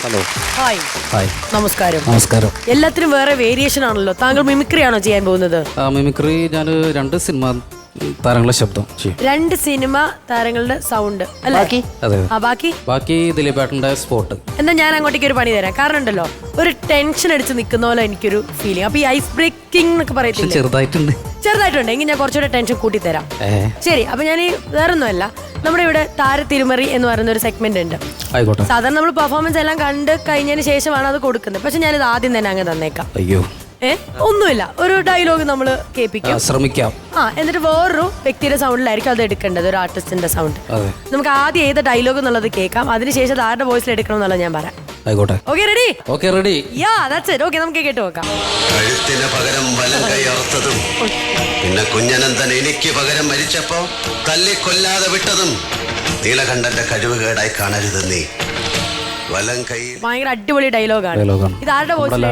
Hello. Hi. Hi. നമസ്കാരം. നമസ്കാരം. എല്ലാത്തിനും വേറെ വേരിയേഷൻ ആണല്ലോ. താങ്കൾ മിമിക്രി ആണോ ചെയ്യാൻ പോകുന്നത്? മിമിക്രി ഞാൻ 2 സിനിമ താരങ്ങളുടെ ശബ്ദം ചെയ്യും. 2 സിനിമ താരങ്ങളുടെ സൗണ്ട് അല്ലേ? അതെ. ബാക്കി ദിലീപേട്ടന്റെ സ്പോട്ട്. എന്നാ ഞാൻ അങ്ങോട്ടേക്ക് ഒരു പണി തരാം. കാരണം ഉണ്ടല്ലോ, ഒരു ടെൻഷൻ അടിച്ച് നിൽക്കുന്ന പോലെ എനിക്കൊരു ഫീലിംഗ്. അപ്പൊ ഈ ഐസ് ബ്രേക്കിംഗ് എന്നൊക്കെ പറയത്തില്ലേ? ചെറുതായിട്ടുണ്ട്. എങ്കിൽ ഞാൻ കുറച്ചുകൂടെ ടെൻഷൻ കൂട്ടി തരാം. ശരി. അപ്പൊ ഞാൻ വേറൊന്നുമല്ല, നമ്മുടെ ഇവിടെ താര തിരുമറി എന്ന് പറയുന്ന ഒരു സെഗ്മെന്റ് ഉണ്ട്. ആയിക്കോട്ടെ. സാധാരണ നമ്മൾ പെർഫോമൻസ് എല്ലാം കണ്ട് കഴിഞ്ഞതിന് ശേഷമാണ് അത് കൊടുക്കുന്നത്. പക്ഷെ ഞാനിത് ആദ്യം തന്നെ അങ്ങ് തന്നേക്കാം. അയ്യോ, ഒന്നുമില്ല, ഒരു ഡയലോഗ് നമ്മൾ കേൾപ്പിക്കാം, ശ്രമിക്കാം. എന്നിട്ട് വേറൊരു വ്യക്തിയുടെ സൗണ്ടിലായിരിക്കും അത് എടുക്കേണ്ടത്, ഒരു ആർട്ടിസ്റ്റിന്റെ സൗണ്ട്. നമുക്ക് ആദ്യം ഏത് ഡയലോഗ് എന്നുള്ളത് കേൾക്കാം, അതിനുശേഷം ആരുടെ വോയിസിൽ എടുക്കണം എന്നുള്ളത് ഞാൻ പറയാം. ആയിക്കോട്ടെ. Okay, ready? Okay, ready. Yeah, that's it. Okay, നമുക്ക് കേട്ട് നോക്കാം. കഴുത്തിന് പകരം വലം കൈ അറുത്തതും പിന്നെ കുഞ്ഞനന്തൻ എനിക്ക് പകരം മരിച്ചപ്പോ തല്ലി കൊല്ലാതെ വിട്ടതും നീലകണ്ഠന്റെ കഴിവുകേടായി കാണരുത് നീ. വലം കൈ. ഭയങ്കര അടിപൊളി ഡയലോഗാണ്. ഇത് ആരുടെ വോയിസിൽ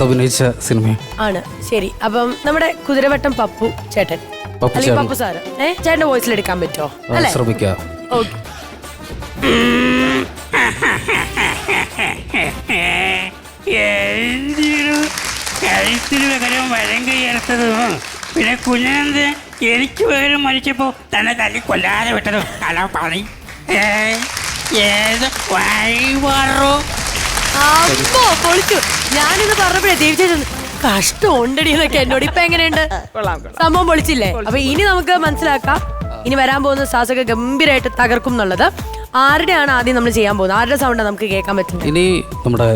അഭിനയിച്ച സിനിമ ആണ്? ശരി. അപ്പം നമ്മുടെ കുതിരവട്ടം പപ്പു ചേട്ടൻ അല്ലെങ്കിൽ പപ്പു സാറ് ചേട്ടന്റെ വോയിസിൽ എടുക്കാൻ പറ്റുമോ? അല്ലെ? ശ്രമിക്കാം. ഓക്കെ. കഴുത്തിന് പകരം വലം കൈയറുത്തതും പിന്നെ കുഞ്ഞനന്ത് എനിക്ക് പകരം മരിച്ചപ്പോ തന്നെ തല്ലി കൊല്ലാതെ വിട്ടതും അല്ല പണി ഏത് വഴിവാറോ. പൊളിച്ചു. ഞാനിത് പറഞ്ഞപ്പോഴേ ദേവിച്ചു കഷ്ടം ഉണ്ടടി എന്നൊക്കെ എന്നോട്. ഇപ്പൊ എങ്ങനെയുണ്ട്? സംഭവം പൊളിച്ചില്ലേ? അപ്പൊ ഇനി നമുക്ക് മനസ്സിലാക്കാം, ഇനി വരാൻ പോകുന്ന സാസൊക്കെ ഗംഭീരമായിട്ട് തകർക്കും എന്നുള്ളത്. ആരുടെയാണ് ആദ്യം നമ്മൾ ചെയ്യാൻ പോകുന്നത്? ആരുടെ സൗണ്ടാണ് നമുക്ക് കേൾക്കാൻ പറ്റുന്നത്? ഇനി നമ്മുടെ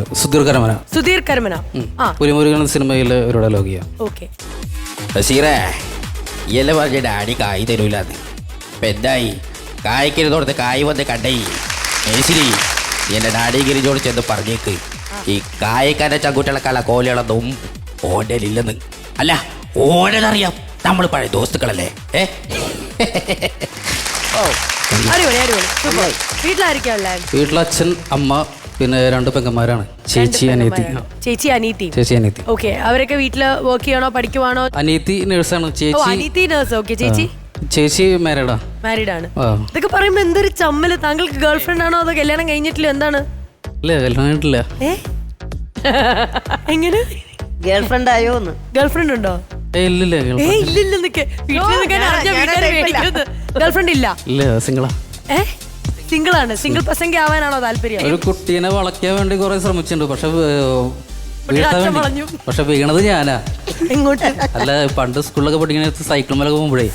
സുധീർ കരമന പുലിമുരുകൻ സിനിമയിലെ ഒരു ഡയലോഗ് ചെയ്യാം. ഓക്കെ. ഇല പറഞ്ഞ ഡാഡി കായ് തരൂലെന്ന് ഇപ്പൊ എന്തായി? കായ്ക്കരുതോടത്ത് കായ് വന്ന് കണ്ടേ ശരി. എന്റെ ഡാഡി ഗിരിജോട് ചെന്ന് പറഞ്ഞേക്ക് ഈ കായക്കാരുടെ ചങ്കൂട്ടികളെക്കാള കോലുകളൊന്നും ഓടലില്ലെന്ന്. അല്ല, ഓടലറിയാം, നമ്മൾ പഴയ ദോസ്തുക്കളല്ലേ. വീട്ടിൽ അച്ഛൻ, അമ്മ, പിന്നെ 2 പെങ്ങന്മാരാണ്. ചേച്ചി അനിയത്തി. ഓക്കെ. അവരൊക്കെ വീട്ടില് വർക്ക് ചെയ്യണോ പഠിക്കുവാണോ? അനിയത്തി നേഴ്സാണ്. ചേച്ചി മാരീഡ് ആണ്. ഇതൊക്കെ പറയുമ്പോ എന്തൊരു ചമ്മല്. താങ്കൾക്ക് ഗേൾ ഫ്രണ്ട് ആണോ അതോ കല്യാണം കഴിഞ്ഞിട്ടില്ല? എന്താണ്? ഇല്ല, കല്യാണം കഴിഞ്ഞിട്ടില്ല. എങ്ങനെ ഗേൾ ഫ്രണ്ട് ആയോ? ഗേൾ ഫ്രണ്ട് ഉണ്ടോ? ഗേൾഫ്രണ്ട് ഇല്ല. സിംഗിൾ ആണ്. സിംഗിൾ പ്രസംഗം ആവാനാണോ താല്പര്യം? ഒരു കുട്ടീനെ വളയ്ക്കാൻ വേണ്ടി കുറെ ശ്രമിച്ചിട്ടുണ്ട്. പക്ഷെ വീണത് ഞാനാ. അല്ല, പണ്ട് സ്കൂളിലൊക്കെ പഠിക്കുന്ന സൈക്കിൾ മേലൊക്കെ പോകുമ്പോഴേ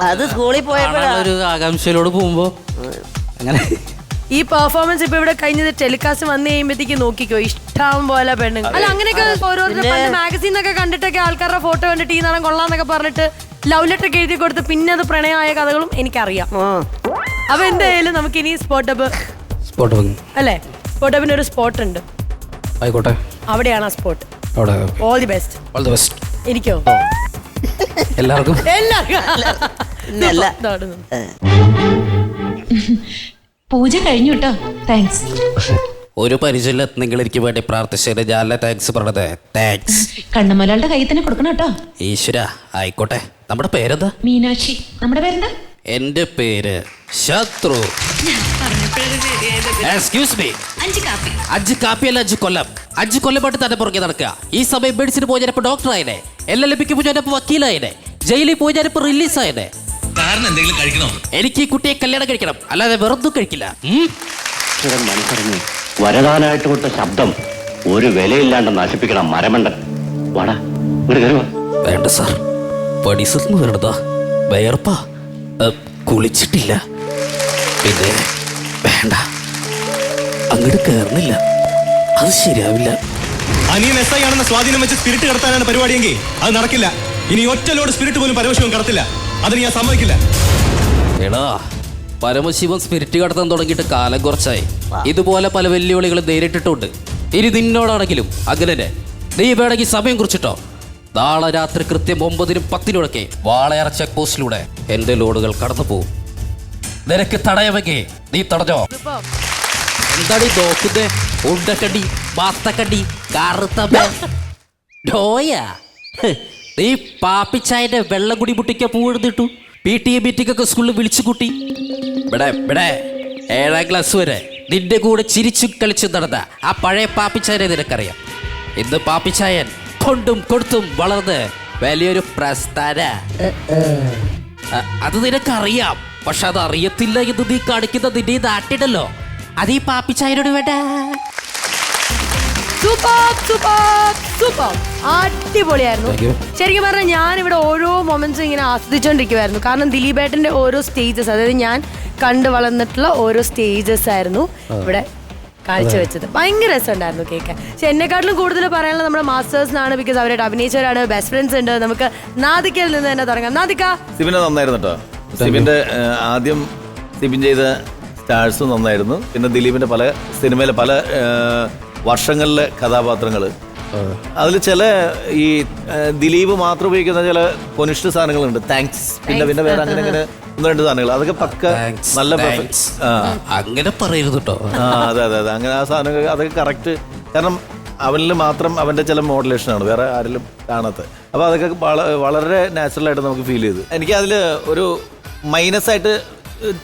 അത് സ്കൂളിൽ പോയപ്പോഴൊരു ആകാംക്ഷയിലോട് പോകുമ്പോ അങ്ങനെ. ഈ പെർഫോമൻസ് ഇപ്പൊ ഇവിടെ കഴിഞ്ഞത് ടെലികാസ്റ്റ് വന്നു കഴിയുമ്പോഴത്തേക്ക് നോക്കിക്കോ, ഇഷ്ടം പോലെ പെണ്ണുങ്ങൾ. അല്ല, അങ്ങനെയൊക്കെ ഓരോരുത്തർ മാഗസീനൊക്കെ കണ്ടിട്ടൊക്കെ ആൾക്കാരുടെ ഫോട്ടോ കണ്ടിട്ട് ഈ നടൻ കൊള്ളാന്നൊക്കെ പറഞ്ഞിട്ട് ലവ് ലെറ്റർ ഒക്കെ എഴുതി കൊടുത്ത് പിന്നെ അത് പ്രണയമായ കഥകളും എനിക്കറിയാം. അപ്പൊ എന്തായാലും നമുക്ക് ഇനി സ്പോട്ടപ്പ് അല്ലേ? സ്പോട്ടപ്പിന് ഒരു സ്പോട്ട് ഉണ്ട്. ആയിക്കോട്ടെ. അവിടെയാണ് ആ സ്പോട്ട്. All the best. എനിക്കോ? എല്ലാവർക്കും. പൂജ കഴിഞ്ഞു കേട്ടോ. താങ്ക്സ്. ഒരു പരിചയം നിങ്ങൾ എനിക്ക് വേണ്ടി പ്രാർത്ഥിച്ചതിന് ഞാൻ താങ്ക്സ് പറഞ്ഞത്. താങ്ക്സ്. കണ്ണമലയുടെ കയ്യിൽ തന്നെ കൊടുക്കണം കേട്ടോ. ഈശ്വര, ആയിക്കോട്ടെ. നമ്മുടെ പേരെന്താ? മീനാക്ഷി. നമ്മുടെ പേരെന്താ? എന്റെ പേര് ശത്രു. Excuse me. 5 കാപ്പി അല്ല 5 കൊല്ലം. 5 കൊല്ലമായിട്ട് തന്നെ പുറകെ നടക്കുക. ഈ സമയം മെഡിസിന് പോയി ഞാനിപ്പോ ഡോക്ടറായനെ, LLBക്ക് പോയി ഞാനിപ്പോ വക്കീലായനെ, ജയിലിൽ പോയി ഞാനിപ്പോ റിലീസായനെ. എനിക്ക് ഈ കുട്ടിയെ കല്യാണം കഴിക്കണം, അല്ലാതെ വെറുതെ കഴിക്കില്ല. വരദാനായിട്ട് കൊടുത്ത ശബ്ദം ഒരു വിലയില്ലാണ്ട് നശിപ്പിക്കണം മരമണ്ടൻ. വേണ്ട സാർ, പടിസൊന്നും വേണ്ടതാ. വയർപ്പാ, കുളിച്ചിട്ടില്ല. പിന്നെ വേണ്ട, അങ്ങോട്ട് കയറുന്നില്ല, അത് ശരിയാവില്ല. അനിയൻ SI ആണെന്ന സ്വാധീനം വെച്ച് സ്പിരിറ്റ് കടത്താനാണ് പരിപാടിയെങ്കിൽ അത് നടക്കില്ല. ഇനി ഒറ്റ ലോഡ് സ്പിരിറ്റ് പോലും പരമശിവൻ കടത്തില്ല. അതിന് ഞാൻ സമ്മതിക്കില്ല. എടാ, പരമശിവൻ സ്പിരിറ്റ് കടത്താൻ തുടങ്ങിയിട്ട് കാലം കുറച്ചായി. ഇതുപോലെ പല വെല്ലുവിളികൾ നേരിട്ടിട്ടുണ്ട്. ഇനി നിന്നോടാണെങ്കിലും അങ്ങനെ. നീ വേണമെങ്കിൽ സമയം കുറിച്ചിട്ടോ. നാളെ രാത്രി കൃത്യം 9-നും 10-നുമൊക്കെ വാളയാർ ചെക്ക് പോസ്റ്റിലൂടെ എന്റെ ലോഡുകൾ കടന്നു പോകും. നിനക്ക് തടയുമെങ്കിൽ നീ തടഞ്ഞോ. എന്താടി നോക്കുന്നേ? ഉണ്ടക്കടി, പാത്തക്കടി, കറുത്തമ്മ നീ പാപ്പിച്ചായന്റെ വെള്ളം കുടി മുട്ടിക്ക പൂവെടുത്തിട്ടു. PTA മീറ്റിംഗൊക്കെ സ്കൂളിൽ വിളിച്ചു കൂട്ടി. ഇവിടെ 7ാം ക്ലാസ് വരെ നിന്റെ കൂടെ ചിരിച്ചു കളിച്ചു നടന്ന ആ പഴയ പാപ്പിച്ചായനെ നിനക്കറിയാം. ഇന്ന് പാപ്പിച്ചായൻ കൊണ്ടും കൊടുത്തും വളർന്ന് വലിയൊരു പ്രസ്ഥാന. അത് നിനക്കറിയാം. പക്ഷെ അത് അറിയത്തില്ല എന്ന് നീ കാണിക്കുന്ന നിന്റെ നാട്ടിടല്ലോ, അത് ഈ പാപ്പിച്ചായനോട് വേണ്ട. സൂപ്പർ സൂപ്പർ സൂപ്പർ, അടിപൊളിയായിരുന്നു. ശരിക്കും പറഞ്ഞാൽ ഞാൻ ഇവിടെ ഓരോ മൊമെന്റ്സും ഇങ്ങനെ ആസ്വദിച്ചോണ്ടിരിക്കുവായിരുന്നു. കാരണം ദിലീപേട്ടന്റെ ഓരോ സ്റ്റേജസ്, അതായത് ഞാൻ കണ്ടു വളർന്നിട്ടുള്ള ഓരോ സ്റ്റേജസ് ആയിരുന്നു ഇവിടെ കാഴ്ചവെച്ചത്. ഭയങ്കര രസമുണ്ടായിരുന്നു കേൾക്കാൻ. പക്ഷെ എന്നെക്കാട്ടിലും കൂടുതൽ പറയാനുള്ളത് നമ്മുടെ മാസ്റ്റേഴ്സിനാണ്. ബിക്കോസ് അവരായിട്ട് അഭിനയിച്ചവരാണ്, ബെസ്റ്റ് ഫ്രണ്ട്സ് ഉണ്ട്. നമുക്ക് നാദിക്കയിൽ നിന്ന് തന്നെ തുടങ്ങാം. നാദിക്ക, സിബിനെ നന്നായിരുന്നു കേട്ടോ. സിബിന്റെ ആദ്യം സിബിൻ ചെയ്ത സ്റ്റാർസ് നന്നായിരുന്നു. പിന്നെ ദിലീപിന്റെ പല സിനിമയിലെ പല വർഷങ്ങളിലെ കഥാപാത്രങ്ങൾ, അതിൽ ചില ഈ ദിലീപ് മാത്രം ഉപയോഗിക്കുന്ന ചില കൊനിഷ്ഠ സാധനങ്ങളുണ്ട്. താങ്ക്സ്, പിന്നെ പിന്നെ വേറെ അങ്ങനെ അങ്ങനെ ഒന്ന് രണ്ട് സാധനങ്ങൾ, അതൊക്കെ പക്ക നല്ല അങ്ങനെ പറയരുത് കേട്ടോ. അതെ അതെ അതെ, അങ്ങനെ ആ സാധനങ്ങൾ അതൊക്കെ കറക്റ്റ്. കാരണം അവനിൽ മാത്രം അവൻ്റെ ചില മോഡുലേഷനാണ്, വേറെ ആരിലും കാണാത്തത്. അപ്പോൾ അതൊക്കെ വളരെ നാച്ചുറലായിട്ട് നമുക്ക് ഫീൽ ചെയ്തു. എനിക്ക് അതിൽ ഒരു മൈനസായിട്ട്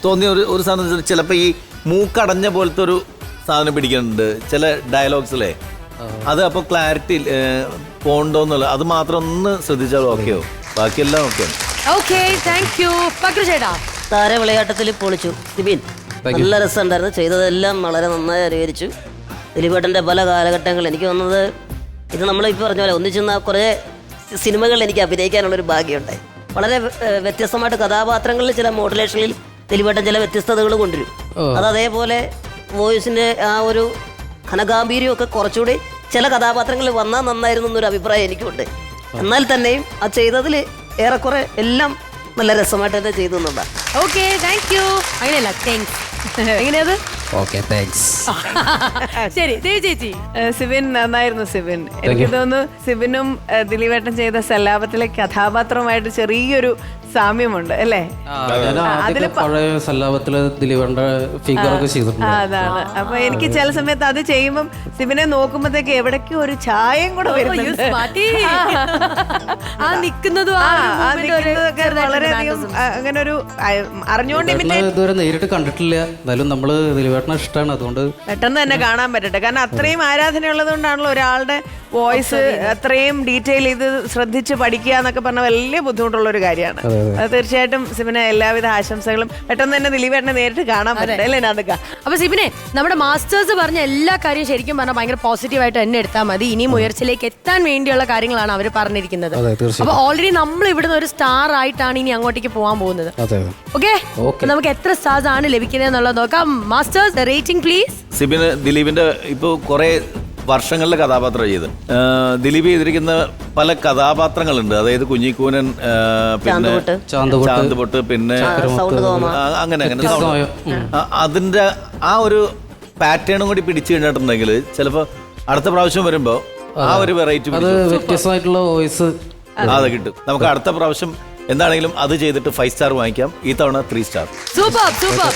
തോന്നിയ ഒരു സാധനം, ചിലപ്പോൾ ഈ മൂക്കടഞ്ഞ പോലത്തെ ഒരു സാധനം പിടിക്കുന്നുണ്ട് ചില ഡയലോഗ്സിലെ. അത് അപ്പോൾ ക്ലാരിറ്റി പോണ്ടോന്നുള്ള അത് മാത്രം ഒന്ന് ശ്രദ്ധിച്ചാൽ ഓക്കെയോ, ബാക്കിയെല്ലാം ഓക്കെയാണ്. Okay, thank U. പക്രു ചേട്ടാ, താര വിളയാട്ടത്തിൽ പൊളിച്ചു സിബിൻ. നല്ല രസമുണ്ടായിരുന്നു, ചെയ്തതെല്ലാം വളരെ നന്നായി അനുകരിച്ചു. ദിലീപേട്ടൻ്റെ പല കാലഘട്ടങ്ങൾ എനിക്ക് തോന്നുന്നത്, ഇത് നമ്മളിപ്പോൾ പറഞ്ഞ പോലെ ഒന്നിച്ചെന്ന കുറേ സിനിമകളിൽ എനിക്ക് അഭിനയിക്കാനുള്ളൊരു ഭാഗ്യമുണ്ടായി. വളരെ വ്യത്യസ്തമായിട്ട് കഥാപാത്രങ്ങളിൽ ചില മോഡുലേഷനിൽ ദിലീപേട്ടൻ ചില വ്യത്യസ്തതകൾ കൊണ്ടുവരും. അത് അതേപോലെ വോയിസിൻ്റെ ആ ഒരു ഘനഗാംഭീര്യമൊക്കെ കുറച്ചുകൂടി ചില കഥാപാത്രങ്ങളിൽ വന്നാൽ നന്നായിരുന്നു എന്നൊരു അഭിപ്രായം എനിക്കുണ്ട്. എന്നാൽ തന്നെയും ആ ചെയ്തതിൽ ഏറെക്കുറെ എല്ലാം നല്ല രസമായിട്ട് തന്നെ ചെയ്തു എന്നതാണ്. Okay, thank you. അങ്ങനെയല്ല, താങ്ക്സ്. എങ്ങനെയത്? Okay, thanks. ശരി, ദേവി ചേച്ചി. സിബിൻ നന്നായിരുന്നു. സിബിൻ, എനിക്ക് തോന്നുന്നു സിബിനും ദിലീപേട്ടൻ ചെയ്ത സല്ലാപത്തിലെ കഥാപാത്രമായിട്ട് ചെറിയൊരു സാമ്യമുണ്ട് അല്ലേ? പഴയ സല്ലാപത്തില് ദിലീപന്റെ ഫിഗറൊക്കെ ചെയ്തിട്ടുണ്ട്. അതാണ്. അപ്പൊ എനിക്ക് ചില സമയത്ത് അത് ചെയ്യുമ്പം സിബിനെ നോക്കുമ്പോഴത്തേക്ക് എവിടേക്കോ ഒരു ചായം കൂടെ വരുന്നുണ്ട്. വളരെയധികം അങ്ങനെ ഒരു അറിഞ്ഞുകൊണ്ട് ഇതുവരെ നേരിട്ട് കണ്ടിട്ടില്ല. എന്നാലും നമ്മള് ദിലീപേട്ടനെ ഇഷ്ടമാണ്, അതുകൊണ്ട് പെട്ടെന്ന് തന്നെ കാണാൻ പറ്റട്ടെ. കാരണം അത്രയും ആരാധന ഉള്ളത് കൊണ്ടാണല്ലോ ഒരാളുടെ വോയിസ് അത്രയും ഡീറ്റെയിൽ ചെയ്ത് ശ്രദ്ധിച്ച് പഠിക്കുക എന്നൊക്കെ പറഞ്ഞാൽ വലിയ ബുദ്ധിമുട്ടുള്ള ഒരു കാര്യമാണ്. അത് തീർച്ചയായിട്ടും സിബിന് എല്ലാവിധ ആശംസകളും. പെട്ടെന്ന് തന്നെ ദിലീപേട്ടനെ നേരിട്ട് കാണാൻ പറ്റട്ടെ അല്ലേ നാദിക? അപ്പൊ സിബിനെ, നമ്മുടെ മാസ്റ്റേഴ്സ് പറഞ്ഞ എല്ലാ കാര്യവും ശരിക്കും പറഞ്ഞാൽ ഭയങ്കര പോസിറ്റീവായിട്ട് തന്നെ എടുത്താൽ മതി. ഇനിയും ഉയർച്ചയിലേക്ക് എത്താൻ വേണ്ടിയുള്ള കാര്യങ്ങളാണ് അവർ പറഞ്ഞിരിക്കുന്നത്. അപ്പൊ ഓൾറെഡി നമ്മൾ ഇവിടുന്ന് ഒരു സ്റ്റാർ ആയിട്ടാണ് ഇനി അങ്ങോട്ടേക്ക് പോകാൻ പോകുന്നത്. ഓക്കെ, നമുക്ക് എത്ര സ്റ്റാർസ് ആണ് ലഭിക്കുന്നത് എന്നുള്ളത് നോക്കാം. Masters rating please. സിബിന് ദിലീപിന്റെ ഇപ്പോൾ കുറെ വർഷങ്ങളിലെ കഥാപാത്രം ചെയ്ത് ദിലീപ് ചെയ്തിരിക്കുന്ന പല കഥാപാത്രങ്ങളുണ്ട്. അതായത് കുഞ്ഞിക്കൂനൻ, പിന്നെ ചാന്തുപൊട്ട്, പിന്നെ അങ്ങനെ അങ്ങനെ അതിന്റെ ആ ഒരു പാറ്റേണും കൂടി പിടിച്ചു കഴിഞ്ഞിട്ടുണ്ടെങ്കിൽ ചിലപ്പോ അടുത്ത പ്രാവശ്യം വരുമ്പോ ആ ഒരു വെറൈറ്റി വ്യത്യസ്തമായിട്ടുള്ള വോയിസ് അത് കിട്ടും. നമുക്ക് അടുത്ത പ്രാവശ്യം എന്താണെങ്കിലും അത് ചെയ്തിട്ട് 5 സ്റ്റാർ വാങ്ങിക്കാം. ഈ തവണ 3 സ്റ്റാർ. Super super.